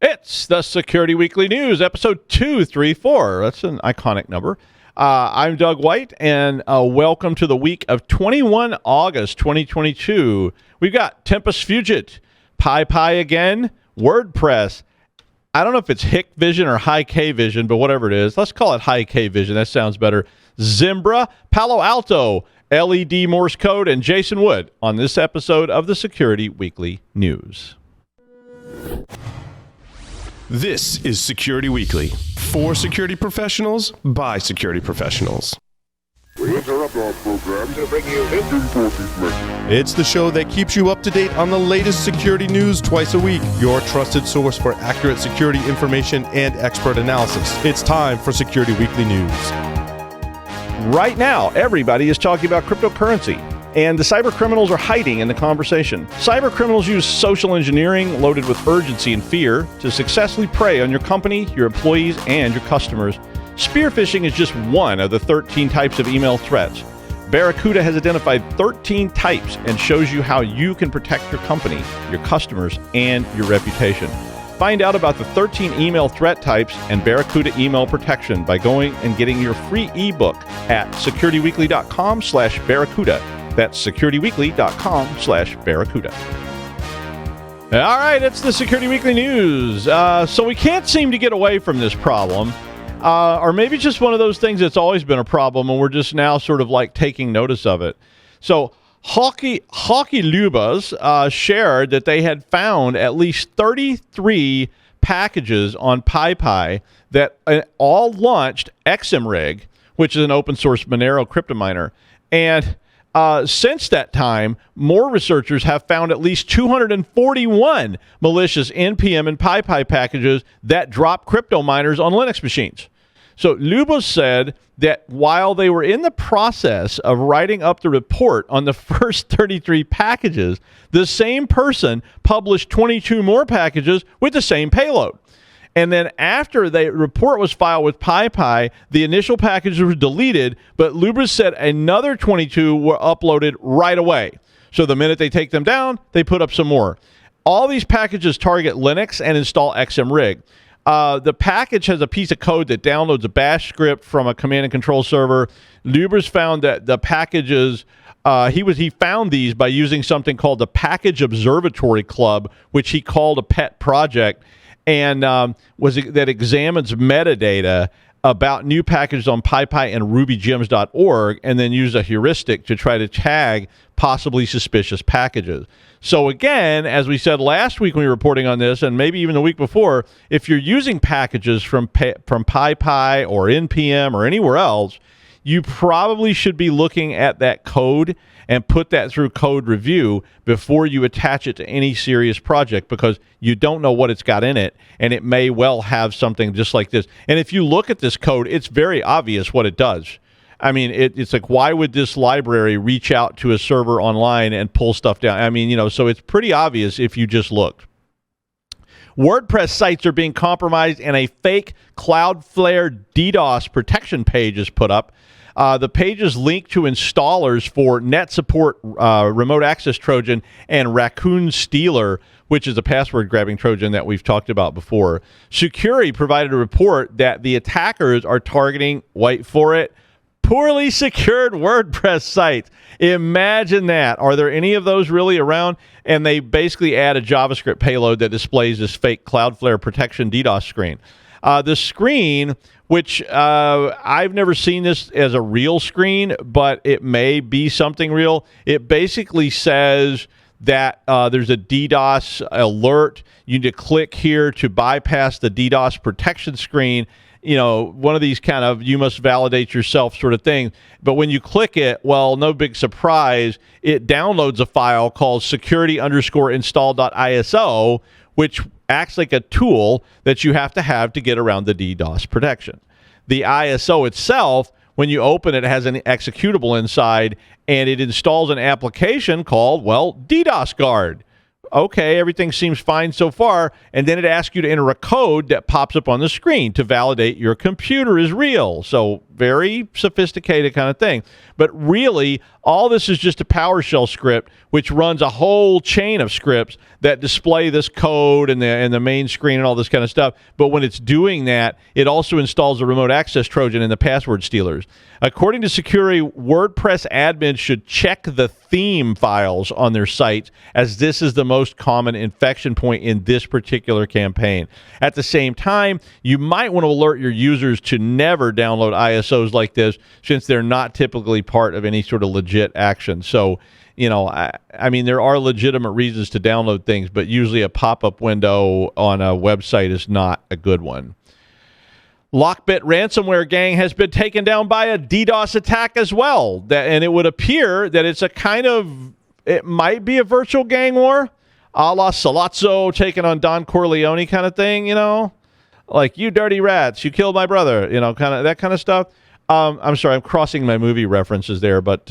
It's the Security Weekly News, episode 234. That's an iconic number. I'm Doug White, and welcome to the week of 21 August 2022. We've got Tempus Fugit, PyPi again, WordPress. I don't know if it's Hikvision or Hikvision, but whatever it is, let's call it Hikvision. That sounds better. Zimbra, Palo Alto, LED Morse Code, and Jason Wood on this episode of the Security Weekly News. This is Security Weekly, for security professionals, by security professionals. We interrupt our program to bring you this important message. It's the show that keeps you up to date on the latest security news twice a week, your trusted source for accurate security information and expert analysis. It's time for Security Weekly News. Right now, everybody is talking about cryptocurrency, and the cyber criminals are hiding in the conversation. Cyber criminals use social engineering loaded with urgency and fear to successfully prey on your company, your employees, and your customers. Spear phishing is just one of the 13 types of email threats. Barracuda has identified 13 types and shows you how you can protect your company, your customers, and your reputation. Find out about the 13 email threat types and Barracuda email protection by going and getting your free ebook at securityweekly.com/Barracuda. That's securityweekly.com/Barracuda. All right, it's the Security Weekly News. So we can't seem to get away from this problem. Or maybe it's just one of those things that's always been a problem, and we're just now sort of like taking notice of it. So Hockey Lubas shared that they had found at least 33 packages on PyPi that all launched XMRig, which is an open source Monero crypto miner. And since that time, more researchers have found at least 241 malicious NPM and PyPi packages that drop crypto miners on Linux machines. So Lubos said that while they were in the process of writing up the report on the first 33 packages, the same person published 22 more packages with the same payload. And then after the report was filed with PyPi, the initial packages were deleted, but Lubris said another 22 were uploaded right away. So the minute they take them down, they put up some more. All these packages target Linux and install XMRig. The package has a piece of code that downloads a bash script from a command and control server. Lubris found that the packages, he found these by using something called the Package Observatory Club, which he called a pet project, and that examines metadata about new packages on PyPi and rubygems.org, and then use a heuristic to try to tag possibly suspicious packages. So again, as we said last week when we were reporting on this, and maybe even the week before, if you're using packages from PyPi or NPM or anywhere else, you probably should be looking at that code and put that through code review before you attach it to any serious project, because you don't know what it's got in it, and it may well have something just like this. And if you look at this code, it's very obvious what it does. I mean, it's like, why would this library reach out to a server online and pull stuff down? I mean, so it's pretty obvious if you just looked. WordPress sites are being compromised, and a fake Cloudflare DDoS protection page is put up. The page is linked to installers for Net Support, Remote Access Trojan, and Raccoon Stealer, which is a password-grabbing Trojan that we've talked about before. Sucuri provided a report that the attackers are targeting, wait for it, poorly secured WordPress sites. Imagine that. Are there any of those really around? And they basically add a JavaScript payload that displays this fake Cloudflare protection DDoS screen. The screen, which I've never seen this as a real screen, but it may be something real. It basically says that there's a DDoS alert. You need to click here to bypass the DDoS protection screen. One of these kind of you must validate yourself sort of thing. But when you click it, well, no big surprise, it downloads a file called security_install.iso, which acts like a tool that you have to get around the DDoS protection. The ISO itself, when you open it, has an executable inside, and it installs an application called, DDoS Guard. Okay, everything seems fine so far, and then it asks you to enter a code that pops up on the screen to validate your computer is real. So very sophisticated kind of thing. But really, all this is just a PowerShell script, which runs a whole chain of scripts that display this code and the main screen and all this kind of stuff. But when it's doing that, it also installs a remote access Trojan and the password stealers. According to security, WordPress admins should check the theme files on their sites, as this is the most common infection point in this particular campaign. At the same time, you might want to alert your users to never download ISOs like this, since they're not typically part of any sort of legit action. So, you know, I mean, there are legitimate reasons to download things, but usually a pop-up window on a website is not a good one. Lockbit ransomware gang has been taken down by a DDoS attack as well. And it would appear that it's a kind of, it might be a virtual gang war, a la Salazzo taking on Don Corleone kind of thing, you know? Like, you dirty rats, you killed my brother, you know, kind of that kind of stuff. I'm sorry, I'm crossing my movie references there, but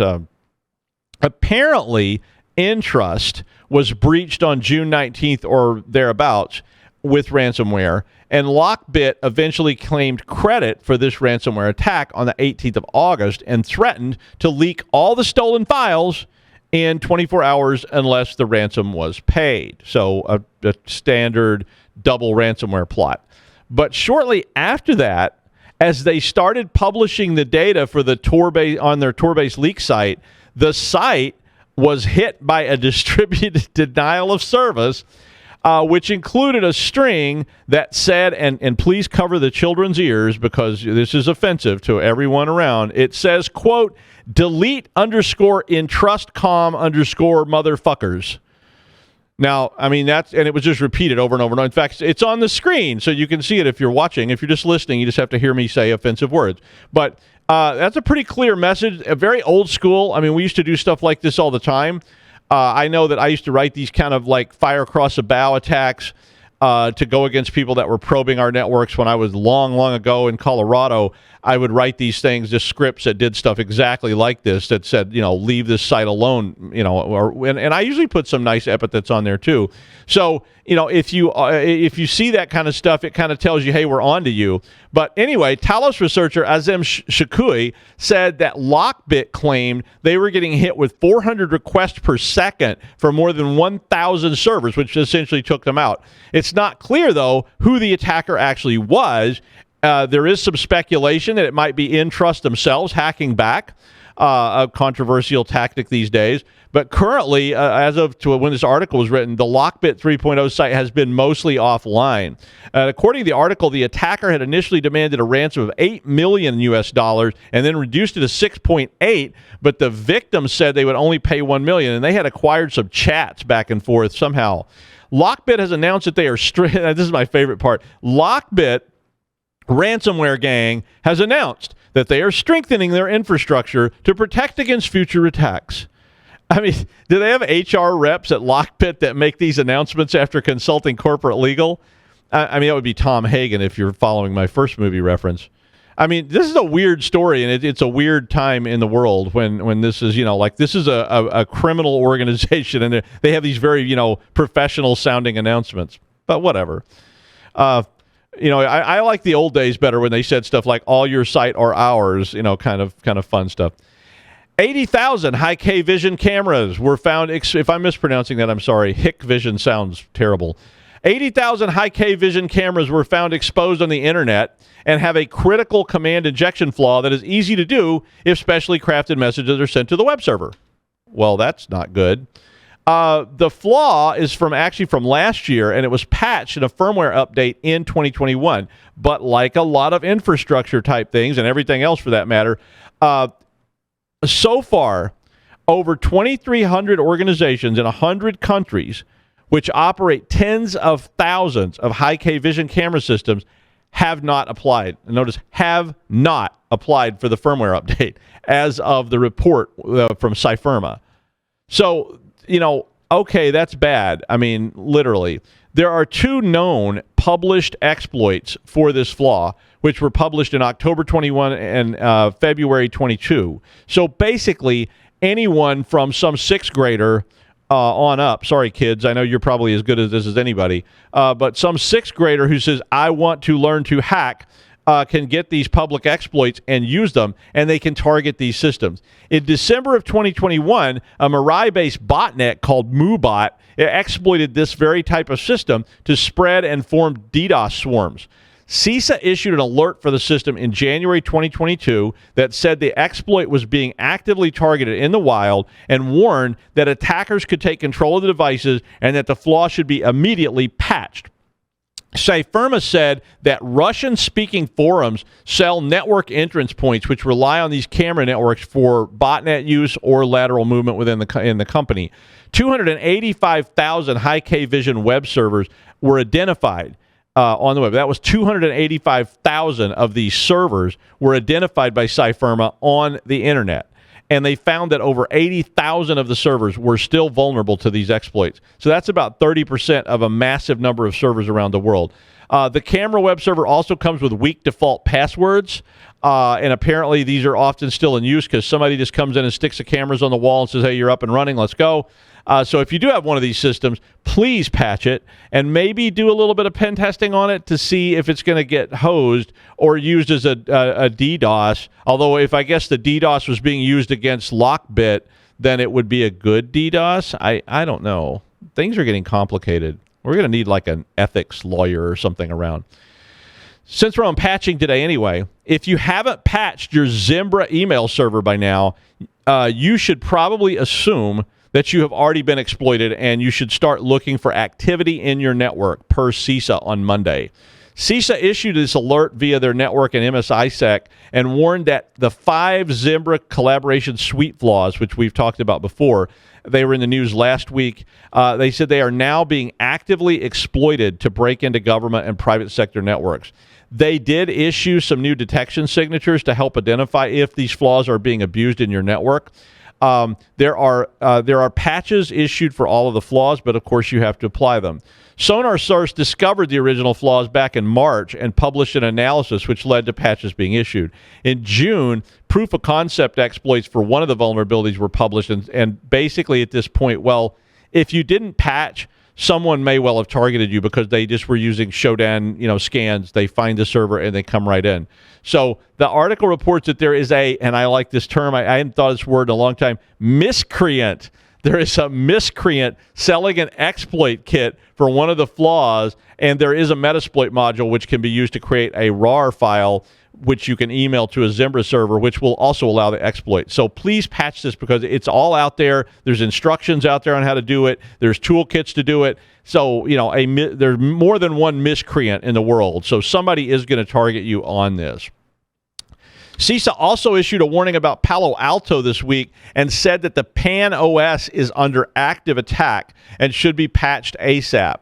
apparently Entrust was breached on June 19th or thereabouts with ransomware, and Lockbit eventually claimed credit for this ransomware attack on the 18th of August and threatened to leak all the stolen files in 24 hours unless the ransom was paid. So a standard double ransomware plot. But shortly after that, as they started publishing the data for the Tor-based on their Tor-based leak site, the site was hit by a distributed denial of service, which included a string that said, and please cover the children's ears because this is offensive to everyone around. It says, quote, delete_entrustcom_motherfuckers. Now, I mean, and it was just repeated over and over and over. In fact, it's on the screen, so you can see it if you're watching. If you're just listening, you just have to hear me say offensive words. But that's a pretty clear message, a very old school. I mean, we used to do stuff like this all the time. I know that I used to write these kind of like fire across the bow attacks to go against people that were probing our networks when I was long ago in Colorado. I would write these things, just scripts that did stuff exactly like this, that said, you know, leave this site alone, you know, and I usually put some nice epithets on there too. So, you know, if you see that kind of stuff, it kind of tells you, hey, we're on to you. But anyway, Talos researcher Azem Shakui said that Lockbit claimed they were getting hit with 400 requests per second for more than 1,000 servers, which essentially took them out. It's not clear, though, who the attacker actually was. There is some speculation that it might be Entrust themselves hacking back, a controversial tactic these days. But currently, as of when this article was written, the Lockbit 3.0 site has been mostly offline. According to the article, the attacker had initially demanded a ransom of $8 million and then reduced it to 6.8, but the victim said they would only pay $1 million, and they had acquired some chats back and forth somehow. Lockbit has announced that they are this is my favorite part. Lockbit ransomware gang has announced that they are strengthening their infrastructure to protect against future attacks. I mean, do they have HR reps at Lockbit that make these announcements after consulting corporate legal? I mean, that would be Tom Hagen if you're following my first movie reference. I mean, this is a weird story, and it's a weird time in the world when this is, you know, like this is a criminal organization, and they have these very, you know, professional-sounding announcements. But whatever. You know, I like the old days better when they said stuff like "all your site are ours," you know, kind of fun stuff. 80,000 Hikvision cameras were found. If I'm mispronouncing that, I'm sorry. Hikvision sounds terrible. 80,000 Hikvision cameras were found exposed on the internet and have a critical command injection flaw that is easy to do if specially crafted messages are sent to the web server. Well, that's not good. The flaw is from last year, and it was patched in a firmware update in 2021. But like a lot of infrastructure type things and everything else for that matter, so far, over 2,300 organizations in 100 countries, which operate tens of thousands of Hikvision camera systems, have not applied. And notice, have not applied for the firmware update as of the report from Cyfirma. So, you know, okay, that's bad. I mean, literally. There are 2 known published exploits for this flaw, which were published in October 21 and February 22. So basically, anyone from some 6th grader on up, sorry kids, I know you're probably as good at this as anybody, but some 6th grader who says, I want to learn to hack, can get these public exploits and use them, and they can target these systems. In December of 2021, a Mirai-based botnet called MooBot exploited this very type of system to spread and form DDoS swarms. CISA issued an alert for the system in January 2022 that said the exploit was being actively targeted in the wild and warned that attackers could take control of the devices and that the flaw should be immediately patched. Cypherma said that Russian-speaking forums sell network entrance points which rely on these camera networks for botnet use or lateral movement within the company. 285,000 Hikvision web servers were identified on the web. That was 285,000 of these servers were identified by Cypherma on the internet. And they found that over 80,000 of the servers were still vulnerable to these exploits. So that's about 30% of a massive number of servers around the world. The camera web server also comes with weak default passwords. And apparently these are often still in use because somebody just comes in and sticks the cameras on the wall and says, hey, you're up and running, let's go. So if you do have one of these systems, please patch it and maybe do a little bit of pen testing on it to see if it's going to get hosed or used as a DDoS. Although if I guess the DDoS was being used against Lockbit, then it would be a good DDoS. I don't know. Things are getting complicated. We're going to need like an ethics lawyer or something around. Since we're on patching today anyway, if you haven't patched your Zimbra email server by now, you should probably assume that you have already been exploited and you should start looking for activity in your network per CISA on Monday. CISA issued this alert via their network and MSISEC and warned that the 5 Zimbra collaboration suite flaws, which we've talked about before, they were in the news last week. They said they are now being actively exploited to break into government and private sector networks. They did issue some new detection signatures to help identify if these flaws are being abused in your network. There are patches issued for all of the flaws, but of course you have to apply them. SonarSource discovered the original flaws back in March and published an analysis which led to patches being issued. In June, proof of concept exploits for one of the vulnerabilities were published, and basically at this point, well, if you didn't patch, someone may well have targeted you because they just were using Shodan, scans. They find the server and they come right in. So the article reports that there is and I like this term, I hadn't thought of this word in a long time, miscreant. There is a miscreant selling an exploit kit for one of the flaws, and there is a Metasploit module which can be used to create a RAR file which you can email to a Zimbra server, which will also allow the exploit. So please patch this because it's all out there. There's instructions out there on how to do it. There's toolkits to do it. So, there's more than one miscreant in the world. So somebody is going to target you on this. CISA also issued a warning about Palo Alto this week and said that the PAN OS is under active attack and should be patched ASAP.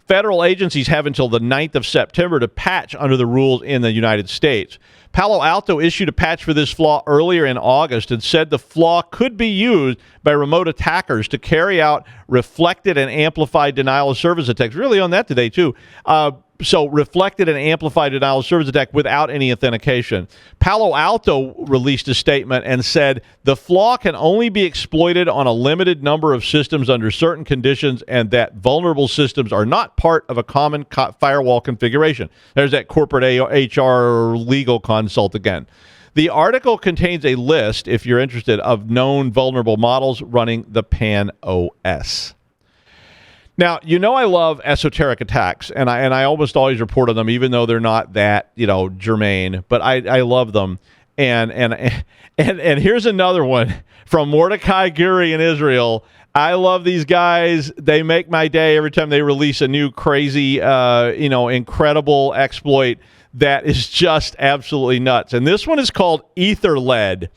Federal agencies have until the 9th of September to patch under the rules in the United States. Palo Alto issued a patch for this flaw earlier in August and said the flaw could be used by remote attackers to carry out reflected and amplified denial of service attacks. Really on that today, too. So reflected and amplified denial of service attack without any authentication. Palo Alto released a statement and said the flaw can only be exploited on a limited number of systems under certain conditions and that vulnerable systems are not part of a common firewall configuration. There's that corporate HR legal consult again. The article contains a list, if you're interested, of known vulnerable models running the PAN OS. Now, I love Esoteric Attacks, and I almost always report on them, even though they're not that, germane. But I love them, and here's another one from Mordecai Guri in Israel. I love these guys. They make my day every time they release a new crazy, incredible exploit that is just absolutely nuts. And this one is called EtherLED.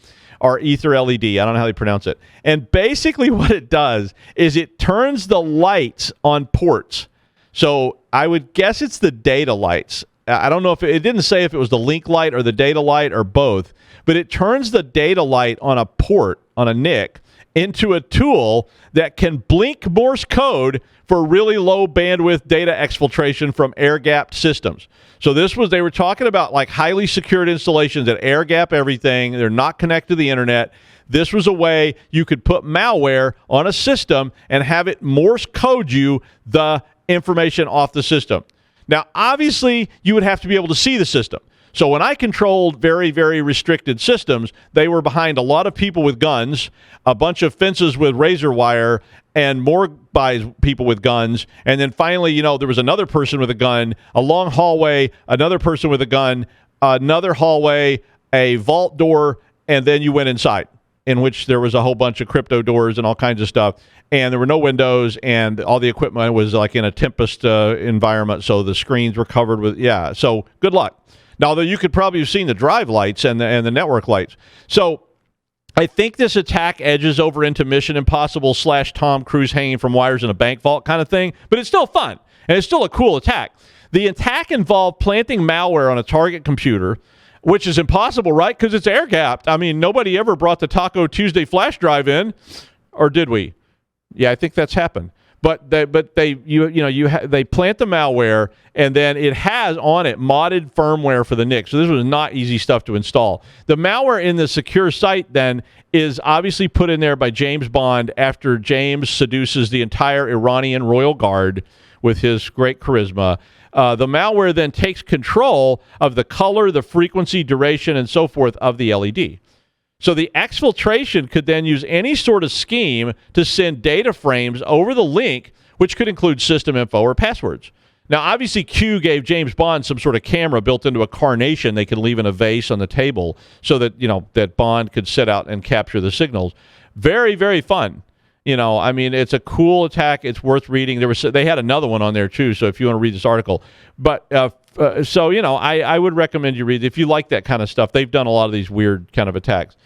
Or Ether LED. I don't know how they pronounce it. And basically what it does is it turns the lights on ports. So I would guess it's the data lights. I don't know if it didn't say if it was the link light or the data light or both, but it turns the data light on a port, on a NIC, into a tool that can blink Morse code for really low bandwidth data exfiltration from air-gapped systems. So they were talking about like highly secured installations that air-gap everything. They're not connected to the internet. This was a way you could put malware on a system and have it Morse code you the information off the system. Now, obviously, you would have to be able to see the system. So when I controlled very, very restricted systems, they were behind a lot of people with guns, a bunch of fences with razor wire, and more by people with guns. And then finally, there was another person with a gun, a long hallway, another person with a gun, another hallway, a vault door, and then you went inside, in which there was a whole bunch of crypto doors and all kinds of stuff. And there were no windows, and all the equipment was like in a Tempest environment, so the screens were covered with, so good luck. Now, though, you could probably have seen the drive lights and the network lights. So I think this attack edges over into Mission Impossible / Tom Cruise hanging from wires in a bank vault kind of thing, but it's still fun, and it's still a cool attack. The attack involved planting malware on a target computer, which is impossible, right? Because it's air-gapped. I mean, nobody ever brought the Taco Tuesday flash drive in, or did we? Yeah, I think that's happened. But they plant the malware, and then it has on it modded firmware for the NIC. So this was not easy stuff to install. The malware in the secure site then is obviously put in there by James Bond after James seduces the entire Iranian royal guard with his great charisma. The malware then takes control of the color, the frequency, duration, and so forth of the LED. So the exfiltration could then use any sort of scheme to send data frames over the link, which could include system info or passwords. Now, obviously, Q gave James Bond some sort of camera built into a carnation they could leave in a vase on the table so that, that Bond could set out and capture the signals. Very, very fun. It's a cool attack. It's worth reading. They had another one on there, too, so if you want to read this article. But I would recommend you read it. If you like that kind of stuff, they've done a lot of these weird kind of attacks.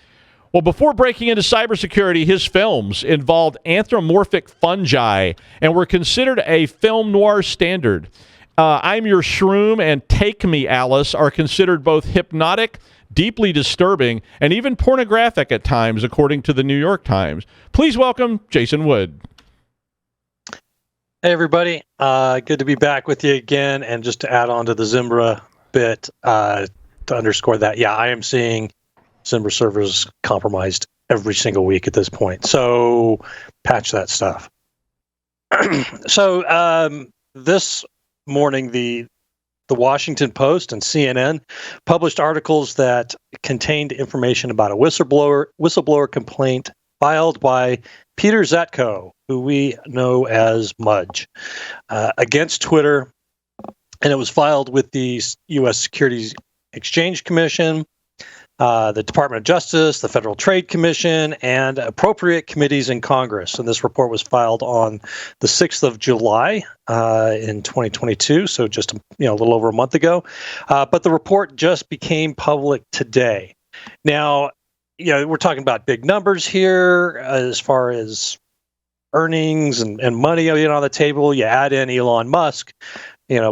Well, before breaking into cybersecurity, his films involved anthropomorphic fungi and were considered a film noir standard. I'm Your Shroom and Take Me, Alice are considered both hypnotic, deeply disturbing, and even pornographic at times, according to the New York Times. Please welcome Jason Wood. Hey, everybody. Good to be back with you again. And just to add on to the Zimbra bit, to underscore that, I am seeing Zimbra servers compromised every single week at this point. So patch that stuff. This morning, the Washington Post and CNN published articles that contained information about a whistleblower complaint filed by Peter Zatko, who we know as Mudge, against Twitter. And it was filed with the U.S. Securities Exchange Commission, the Department of Justice, the Federal Trade Commission, and appropriate committees in Congress. And this report was filed on the 6th of July in 2022, so just a little over a month ago. But the report just became public today. Now, we're talking about big numbers here as far as earnings and money on the table. You add in Elon Musk,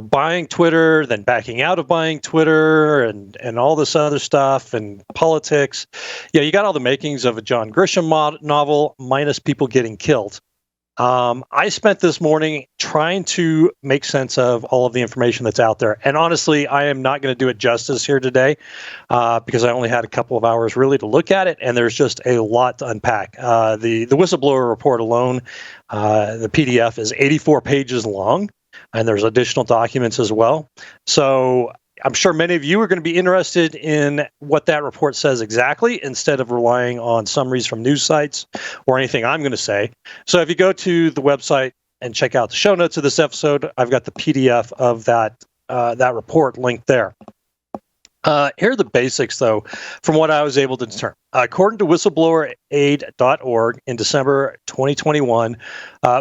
buying Twitter, then backing out of buying Twitter, and all this other stuff, and politics. You got all the makings of a John Grisham novel, minus people getting killed. I spent this morning trying to make sense of all of the information that's out there. And honestly, I am not going to do it justice here today because I only had a couple of hours really to look at it. And there's just a lot to unpack. The whistleblower report alone, the PDF is 84 pages long, and there's additional documents as well. So I'm sure many of you are going to be interested in what that report says exactly, instead of relying on summaries from news sites or anything I'm going to say. So if you go to the website and check out the show notes of this episode, I've got the PDF of that report linked there. Here are the basics, though, from what I was able to determine. According to whistleblower.aid.org, in December 2021,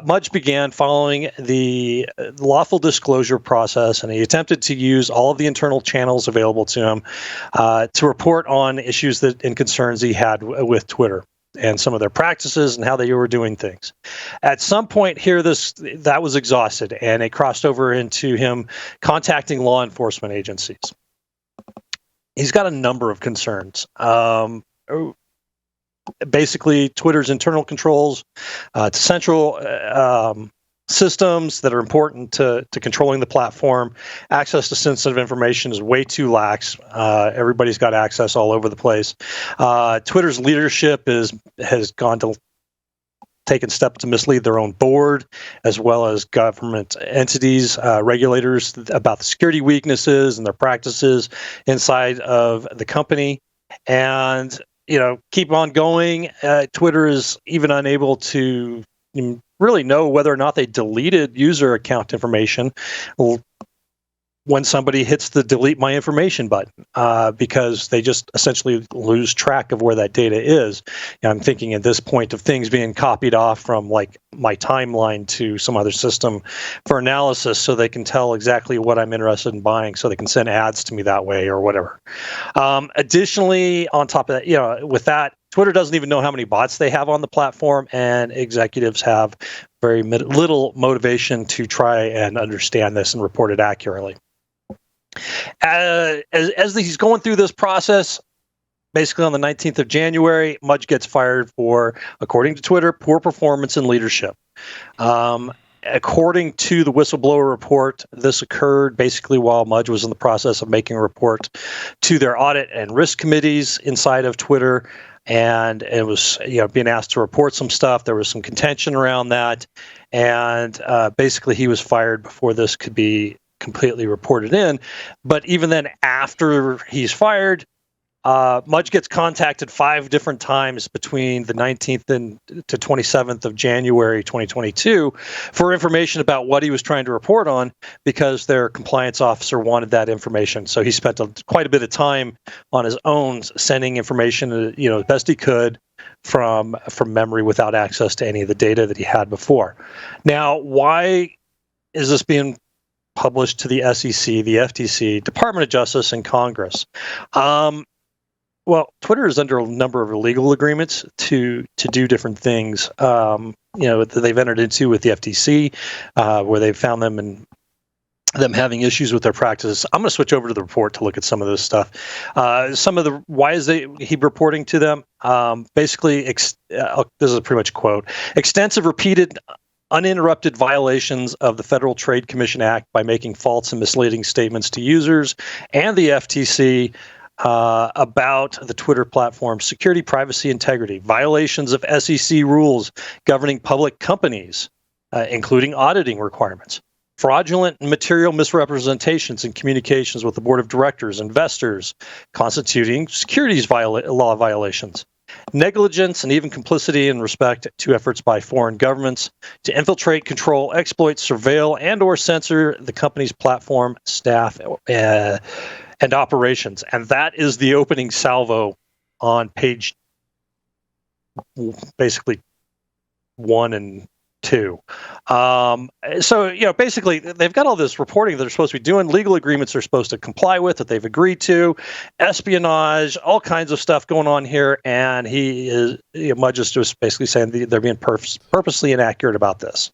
Mudge began following the lawful disclosure process, and he attempted to use all of the internal channels available to him to report on issues and concerns he had with Twitter and some of their practices and how they were doing things. At some point here, that was exhausted, and it crossed over into him contacting law enforcement agencies. He's got a number of concerns. Basically, Twitter's internal controls to central systems that are important to controlling the platform. Access to sensitive information is way too lax. Everybody's got access all over the place. Twitter's leadership has gone to taken steps to mislead their own board, as well as government entities, regulators, about the security weaknesses and their practices inside of the company. And, keep on going. Twitter is even unable to really know whether or not they deleted user account information when somebody hits the delete my information button, because they just essentially lose track of where that data is. And I'm thinking at this point of things being copied off from like my timeline to some other system for analysis, so they can tell exactly what I'm interested in buying, so they can send ads to me that way or whatever. Additionally, on top of that, with that, Twitter doesn't even know how many bots they have on the platform, and executives have very little motivation to try and understand this and report it accurately. As he's going through this process, basically on the 19th of January, Mudge gets fired for, according to Twitter, poor performance and leadership. According to the whistleblower report, this occurred basically while Mudge was in the process of making a report to their audit and risk committees inside of Twitter. And it was, being asked to report some stuff. There was some contention around that. And basically he was fired before this could be completely reported in. But even then, after he's fired, Mudge gets contacted 5 different times between the 19th and to 27th of January 2022 for information about what he was trying to report on, because their compliance officer wanted that information. So he spent quite a bit of time on his own sending information, as best he could from memory without access to any of the data that he had before. Now, why is this being published to the SEC, the FTC, Department of Justice, and Congress? Well, Twitter is under a number of legal agreements to do different things, that they've entered into with the FTC, where they've found them having issues with their practices. I'm going to switch over to the report to look at some of this stuff. Why is he reporting to them? Basically, this is pretty much a quote: extensive, repeated, uninterrupted violations of the Federal Trade Commission Act by making false and misleading statements to users and the FTC about the Twitter platform's security, privacy, integrity, violations of SEC rules governing public companies, including auditing requirements, fraudulent and material misrepresentations in communications with the board of directors, investors, constituting securities law violations, negligence and even complicity in respect to efforts by foreign governments to infiltrate, control, exploit, surveil, and or censor the company's platform, staff, and operations. And that is the opening salvo on page basically 1 and 2. So, basically they've got all this reporting that they're supposed to be doing, legal agreements they're supposed to comply with, that they've agreed to, espionage, all kinds of stuff going on here. And Mudge is just basically saying they're being purposely inaccurate about this.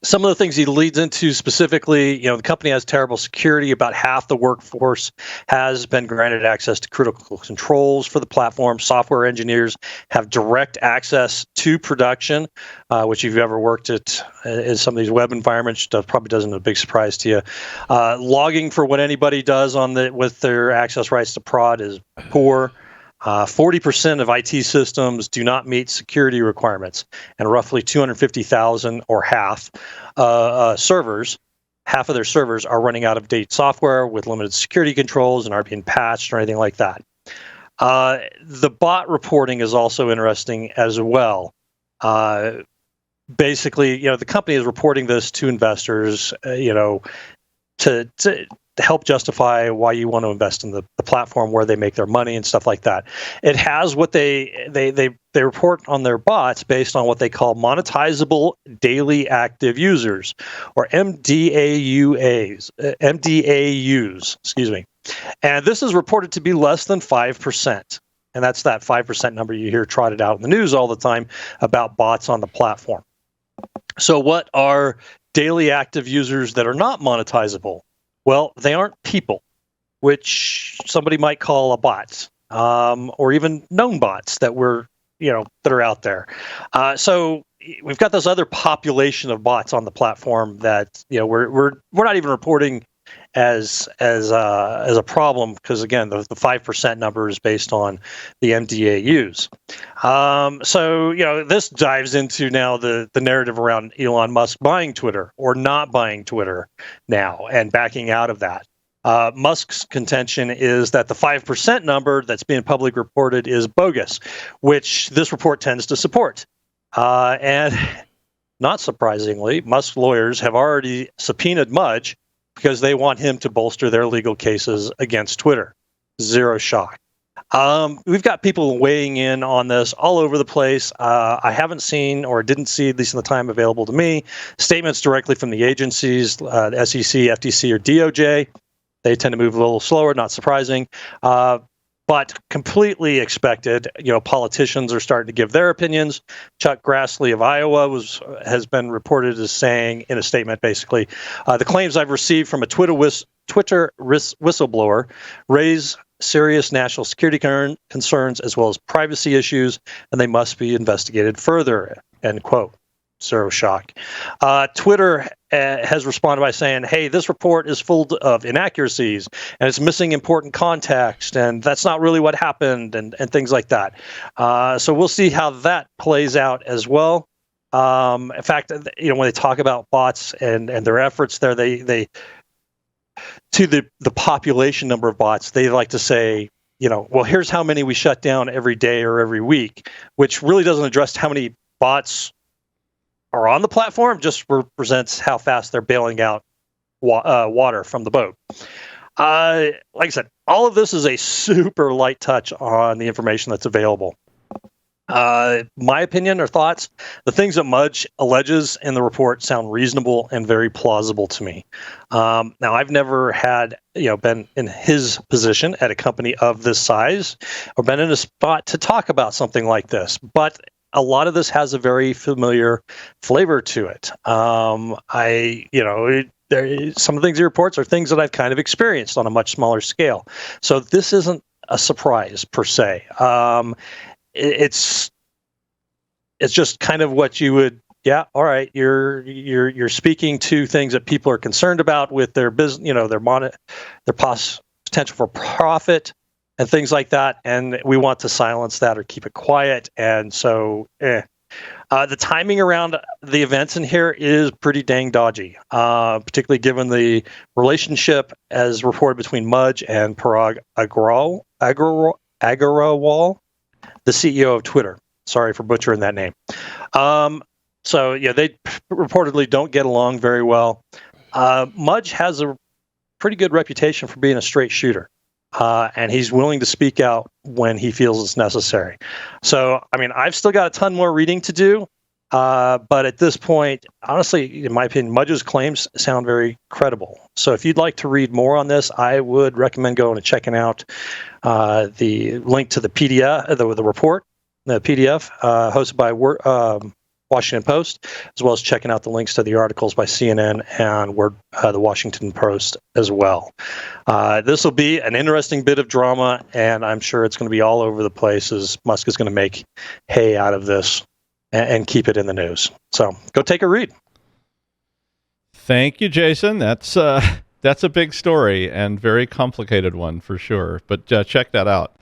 Some of the things he leads into specifically, the company has terrible security. About half the workforce has been granted access to critical controls for the platform. Software engineers have direct access to production, which if you've ever worked at in some of these web environments, probably doesn't a big surprise to you. Logging for what anybody does with their access rights to prod is poor. 40% of IT systems do not meet security requirements, and roughly 250,000, or half of their servers are running out of date software with limited security controls and aren't being patched or anything like that. The bot reporting is also interesting as well. Basically, the company is reporting this to investors, to help justify why you want to invest in the platform, where they make their money and stuff like that. It has what they report on their bots based on what they call monetizable daily active users, or MDAUs, excuse me. And this is reported to be less than 5%. And that's that 5% number you hear trotted out in the news all the time about bots on the platform. So what are daily active users that are not monetizable? Well, they aren't people, which somebody might call a bot, or even known bots that that are out there. So we've got this other population of bots on the platform that we're not even reporting as a problem, because again, the 5% number is based on the MDAUs. So this dives into now the narrative around Elon Musk buying Twitter or not buying Twitter now and backing out of that. Musk's contention is that the 5% number that's being publicly reported is bogus, which this report tends to support. And not surprisingly, Musk's lawyers have already subpoenaed Mudge because they want him to bolster their legal cases against Twitter. Zero shock. We've got people weighing in on this all over the place. I haven't seen, or didn't see, at least in the time available to me, statements directly from the agencies, the SEC, FTC, or DOJ. They tend to move a little slower, not surprising, but completely expected. Politicians are starting to give their opinions. Chuck Grassley of Iowa has been reported as saying in a statement, basically, the claims I've received from a Twitter whistleblower raise serious national security concerns as well as privacy issues, and they must be investigated further, end quote. Zero shock. Twitter has responded by saying, hey, this report is full of inaccuracies and it's missing important context, and that's not really what happened, and things like that. So we'll see how that plays out as well. In fact, when they talk about bots and their efforts there, they to the population number of bots, they like to say, well, here's how many we shut down every day or every week, which really doesn't address how many bots are on the platform, just represents how fast they're bailing out water from the boat. Like I said, all of this is a super light touch on the information that's available. My opinion or thoughts, the things that Mudge alleges in the report sound reasonable and very plausible to me. Now, I've never had, been in his position at a company of this size or been in a spot to talk about something like this, but a lot of this has a very familiar flavor to it. Some of the things he reports are things that I've kind of experienced on a much smaller scale. So this isn't a surprise per se. It's just kind of what you would. Yeah, all right. You're speaking to things that people are concerned about with their business, their potential for profit and things like that, and we want to silence that or keep it quiet. And so, the timing around the events in here is pretty dang dodgy, particularly given the relationship as reported between Mudge and Parag Agrawal, the CEO of Twitter. Sorry for butchering that name. So yeah, they reportedly don't get along very well. Mudge has a pretty good reputation for being a straight shooter. And he's willing to speak out when he feels it's necessary. So, I've still got a ton more reading to do. But at this point, honestly, in my opinion, Mudge's claims sound very credible. So if you'd like to read more on this, I would recommend going and checking out the link to the PDF, the report, the PDF, hosted by Washington Post, as well as checking out the links to the articles by CNN and the Washington Post as well. This will be an interesting bit of drama, and I'm sure it's going to be all over the place as Musk is going to make hay out of this and keep it in the news. So go take a read. Thank you, Jason. That's a big story and very complicated one for sure, but check that out.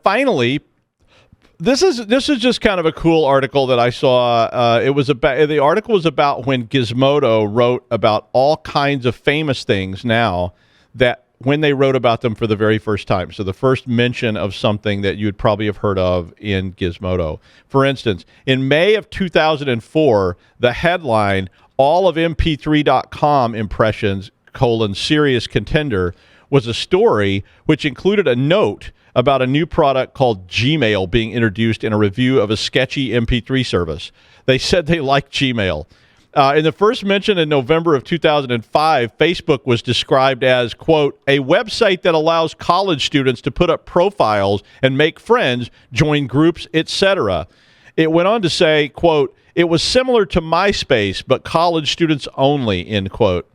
Finally, This is just kind of a cool article that I saw. The article was about when Gizmodo wrote about all kinds of famous things now that when they wrote about them for the very first time. So the first mention of something that you would probably have heard of in Gizmodo. For instance, in May of 2004, the headline, all of mp3.com impressions, serious contender, was a story which included a note about a new product called Gmail being introduced in a review of a sketchy MP3 service. They said they liked Gmail. In the first mention in November of 2005, Facebook was described as, quote, a website that allows college students to put up profiles and make friends, join groups, etc. It went on to say, quote, it was similar to MySpace, but college students only, end quote.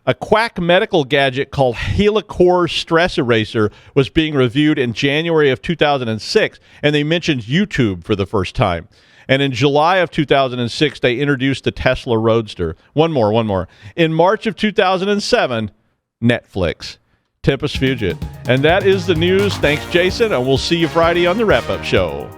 A quack medical gadget called Helicore Stress Eraser was being reviewed in January of 2006, and they mentioned YouTube for the first time. And in July of 2006, they introduced the Tesla Roadster. One more. In March of 2007, Netflix. Tempus Fugit. And that is the news. Thanks, Jason, and we'll see you Friday on the wrap-up show.